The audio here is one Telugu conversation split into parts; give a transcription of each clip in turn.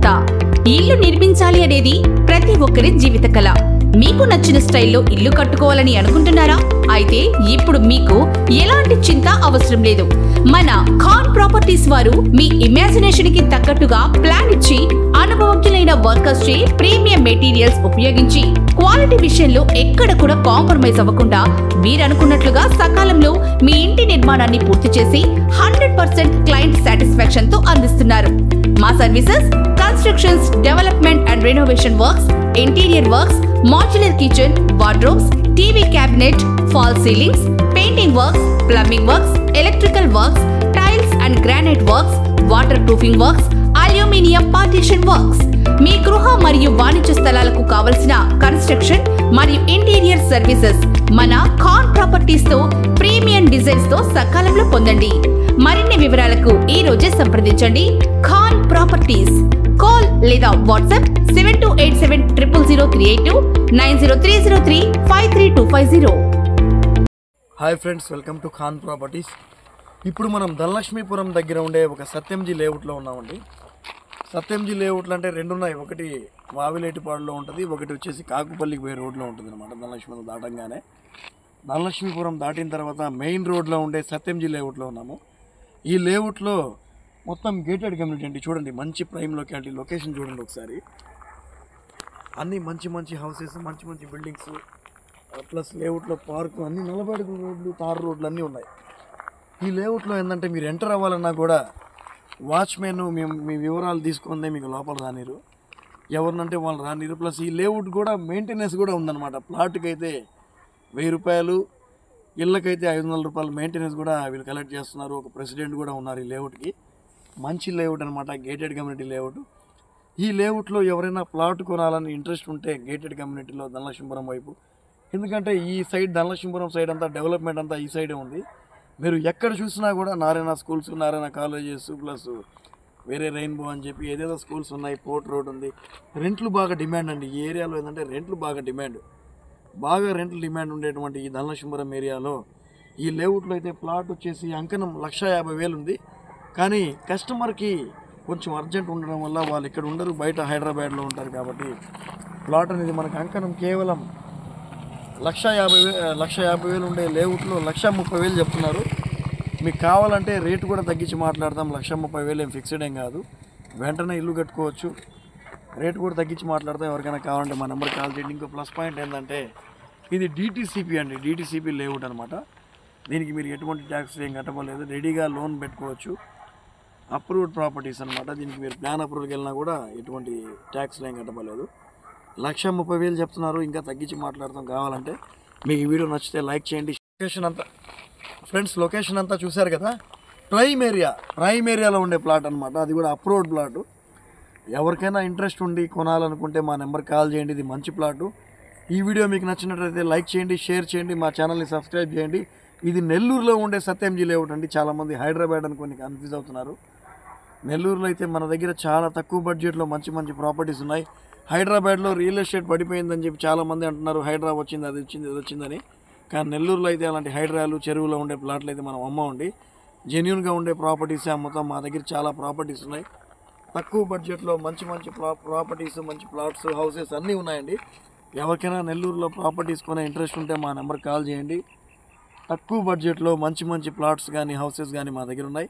చింత. ఇల్లు నిర్మించాలి అనేది ప్రతి ఒక్కరి జీవిత కళ. మీకు నచ్చిన స్టైల్లో ఇల్లు కట్టుకోవాలని అనుకుంటున్నారా? అయితే ఇప్పుడు మీకు ఎలాంటి చింత అవసరం లేదు. మన ఖాన్ ప్రాపర్టీస్ వారు మీ ఇమాజినేషన్ కి తగ్గట్టుగా ప్లాన్ ఇచ్చి అనుభవజ్ఞులైన వర్కర్స్ చే ప్రీమియం మెటీరియల్స్ ఉపయోగించి క్వాలిటీ విషయంలో ఎక్కడ కూడా కాంప్రమైజ్ అవ్వకుండా మీరనుకున్నట్లుగా సకాలంలో మీ ఇంటి నిర్మాణాన్ని పూర్తి చేసి 100% క్లయింట్ సాటిస్ఫాక్షన్ తో అందిస్తున్నారు. మా services constructions, development and renovation works, interior works, modular kitchen, wardrobes, TV cabinet, false ceilings, painting works, plumbing works, electrical works, tiles and granite works, water proofing works, aluminium partition works. మీ గృహ మరియు వాణిజ్య స్థలాలకు కావలసిన కన్స్ట్రక్షన్ మరియు ఇంటీరియర్ సర్వీసెస్ మన ఖాన్ ప్రాపర్టీస్ తో ప్రీమియం డిజైన్స్ తో సకాలంలో పొందండి. మరిన్ని వివరాలకు ఈ రోజే సంప్రదించండి. ఖాన్ ప్రాపర్టీస్. కాల్ లేదా WhatsApp 7287000382 9030353250. Hi friends, welcome to Khan properties. ఇప్పుడు మనం ధనలక్ష్మీపురం దగ్గర ఉండే ఒక సత్యంజీ లేఅవుట్లో ఉన్నామండి. సత్యంజీ లేఅవుట్లు అంటే రెండు ఉన్నాయి. ఒకటి వావిలేటిపాడులో ఉంటుంది, ఒకటి వచ్చేసి కాకుపల్లికి పోయే రోడ్లో ఉంటుంది అనమాట. ధనలక్ష్మీపురం దాటంగానే ధనలక్ష్మీపురం దాటిన తర్వాత మెయిన్ రోడ్లో ఉండే సత్యంజీ లేఅవుట్లో ఉన్నాము. ఈ లేఅవుట్లో మొత్తం గేటెడ్ కమ్యూనిటీ అండి. చూడండి, మంచి ప్రైమ్ లొకాలిటీ. లొకేషన్ చూడండి ఒకసారి. అన్నీ మంచి మంచి హౌసెస్, మంచి మంచి బిల్డింగ్స్, ప్లస్ లేఅవుట్లో పార్కు, అన్ని 40 అడుగుల రోడ్లు, తారు రోడ్లు అన్నీ ఉన్నాయి. ఈ లేఅవుట్లో ఏంటంటే మీరు ఎంటర్ అవ్వాలన్నా కూడా వాచ్మెన్ మీ వివరాలు తీసుకుందే మీకు లోపల రానిరు, ఎవరినంటే వాళ్ళు రానిరు. ప్లస్ ఈ లేఅవుట్ కూడా మెయింటెనెన్స్ కూడా ఉందన్నమాట. ప్లాట్కి అయితే 1000 రూపాయలు, ఇళ్ళకైతే 500 రూపాయలు మెయింటెనెన్స్ కూడా వీళ్ళు కలెక్ట్ చేస్తున్నారు. ఒక ప్రెసిడెంట్ కూడా ఉన్నారు ఈ లేఅవుట్కి. మంచి లేఅవుట్ అనమాట, గేటెడ్ కమ్యూనిటీ లేఅవుట్. ఈ లేఅవుట్లో ఎవరైనా ప్లాట్ కొనాలని ఇంట్రెస్ట్ ఉంటే గేటెడ్ కమ్యూనిటీలో ధనలక్ష్మీపురం వైపు, ఎందుకంటే ఈ సైడ్ ధనలక్ష్మీపురం సైడ్ అంతా డెవలప్మెంట్ అంతా ఈ సైడే ఉంది. మీరు ఎక్కడ చూసినా కూడా Narayana schools, Narayana colleges, plus వేరే రెయిన్బో అని చెప్పి ఏదేదో స్కూల్స్ ఉన్నాయి. పోర్ట్ రోడ్ ఉంది. రెంట్లు బాగా డిమాండ్ అండి ఈ ఏరియాలో. ఏంటంటే రెంట్లు బాగా డిమాండ్ ఉండేటువంటి ఈ ధనలక్ష్మీపురం ఏరియాలో ఈ లేఅవుట్లో అయితే ప్లాట్ వచ్చేసి అంకణం 1,50,000 ఉంది. కానీ కస్టమర్కి కొంచెం అర్జెంట్ ఉండడం వల్ల వాళ్ళు ఇక్కడ ఉండరు, బయట హైదరాబాద్లో ఉంటారు. కాబట్టి ప్లాట్ అనేది మనకు అంకణం కేవలం 1,50,000 ఉండే లేఅవుట్లో 1,30,000 చెప్తున్నారు. మీకు కావాలంటే రేటు కూడా తగ్గించి మాట్లాడతాం. 1,30,000 ఏం ఫిక్స్డ్ ఏం కాదు, వెంటనే ఇల్లు కట్టుకోవచ్చు. రేటు కూడా తగ్గించి మాట్లాడతాం. ఎవరికైనా కావాలంటే మా నెంబర్ కాల్ చేయండి. ఇంకో ప్లస్ పాయింట్ ఏంటంటే ఇది DTCP అండి, DTCP లేఅవుట్ అనమాట. దీనికి మీరు ఎటువంటి ట్యాక్స్ ఏం కట్టలేదు, రెడీగా లోన్ పెట్టుకోవచ్చు. అప్రూవ్డ్ ప్రాపర్టీస్ అనమాట. దీనికి మీరు ప్లాన్ అప్రూవల్కి వెళ్ళినా కూడా ఎటువంటి ట్యాక్స్ ఏం కట్టలేదు. 1,30,000 చెప్తున్నారు. ఇంకా తగ్గించి మాట్లాడతాం. కావాలంటే మీకు ఈ వీడియో నచ్చితే లైక్ చేయండి. లొకేషన్ అంతా ఫ్రెండ్స్, లొకేషన్ అంతా చూశారు కదా. ప్రైమ్ ఏరియాలో ఉండే ప్లాట్ అనమాట. అది కూడా అప్రూవ్డ్ ప్లాటు. ఎవరికైనా ఇంట్రెస్ట్ ఉండి కొనాలనుకుంటే మా నెంబర్ కాల్ చేయండి. ఇది మంచి ప్లాటు. ఈ వీడియో మీకు నచ్చినట్లయితే లైక్ చేయండి, షేర్ చేయండి, మా ఛానల్ని సబ్స్క్రైబ్ చేయండి. ఇది నెల్లూరులో ఉండే సత్యంజీ లేఅవుట్ అండి. చాలామంది హైదరాబాద్ అనుకొని కన్ఫ్యూజ్ అవుతున్నారు. నెల్లూరులో అయితే మన దగ్గర చాలా తక్కువ బడ్జెట్లో మంచి మంచి ప్రాపర్టీస్ ఉన్నాయి. హైదరాబాద్లో రియల్ ఎస్టేట్ పడిపోయిందని చెప్పి చాలామంది అంటున్నారు. హైదరాబాద్ వచ్చింది, అది వచ్చింది, ఇది వచ్చిందని. కానీ నెల్లూరులో అయితే అలాంటి హైడ్రాలు, చెరువులో ఉండే ప్లాట్లు అయితే మనం అమ్మవండి. జెన్యూన్గా ఉండే ప్రాపర్టీసే అమ్ముతాం. మా దగ్గర చాలా ప్రాపర్టీస్ ఉన్నాయి. తక్కువ బడ్జెట్లో మంచి మంచి ప్రాపర్టీస్, మంచి ప్లాట్స్, హౌసెస్ అన్నీ ఉన్నాయండి. ఎవరికైనా నెల్లూరులో ప్రాపర్టీస్ కొనే ఇంట్రెస్ట్ ఉంటే మా నెంబర్ కాల్ చేయండి. తక్కువ బడ్జెట్లో మంచి మంచి ప్లాట్స్ కానీ హౌసెస్ కానీ మా దగ్గర ఉన్నాయి.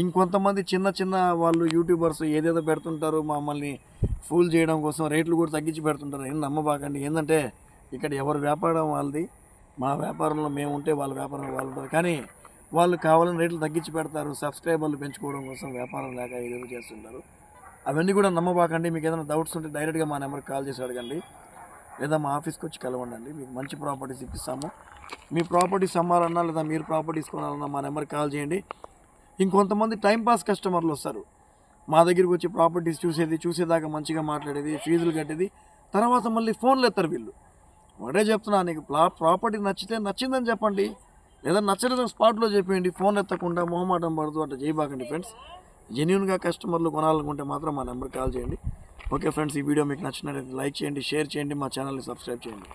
ఇంకొంతమంది చిన్న వాళ్ళు యూట్యూబర్స్ ఏదేదో పెడుతుంటారు, మమ్మల్ని ఫూల్ చేయడం కోసం రేట్లు కూడా తగ్గించి పెడుతుంటారు. ఏం నమ్మబాకండి. ఏంటంటే ఇక్కడ ఎవరు వ్యాపారం వాళ్ళది, మా వ్యాపారంలో మేము ఉంటే వాళ్ళ వ్యాపారంలో వాళ్ళు ఉంటారు. కానీ వాళ్ళు కావాలని రేట్లు తగ్గించి పెడతారు, సబ్స్క్రైబర్లు పెంచుకోవడం కోసం. వ్యాపారం లేక ఏదేదో చేస్తుంటారు. అవన్నీ కూడా నమ్మబాకండి. మీకు ఏదైనా డౌట్స్ ఉంటే డైరెక్ట్గా మా నెంబర్కి కాల్ చేసి అడగండి, లేదా మా ఆఫీస్కి వచ్చి కలవండి. మీకు మంచి ప్రాపర్టీస్ ఇప్పిస్తాము. మీ ప్రాపర్టీస్ అమ్మాలన్నా లేదా మీరు ప్రాపర్టీస్ కొనాలన్నా మా నెంబర్కి కాల్ చేయండి. ఇంకొంతమంది టైంపాస్ కస్టమర్లు వస్తారు మా దగ్గరికి వచ్చి, ప్రాపర్టీస్ చూసేదాకా మంచిగా మాట్లాడేది, ఫీజులు కట్టేది, తర్వాత మళ్ళీ ఫోన్లు ఎత్తారు వీళ్ళు. ఒకటే చెప్తున్నా, నీకు ప్రాపర్టీ నచ్చితే నచ్చిందని చెప్పండి, లేదా నచ్చలేదని స్పాట్లో చెప్పేయండి. ఫోన్ ఎత్తకుండా మొహమాటం పడుతూ అట్లా చేయబాకండి ఫ్రెండ్స్. జెన్యూన్గా కస్టమర్లు కొనాలనుకుంటే మాత్రం మా నెంబర్కి కాల్ చేయండి. ఓకే ఫ్రెండ్స్, ఈ వీడియో మీకు నచ్చినట్లయితే లైక్ చేయండి, షేర్ చేయండి, మా ఛానల్ని సబ్స్క్రైబ్ చేయండి.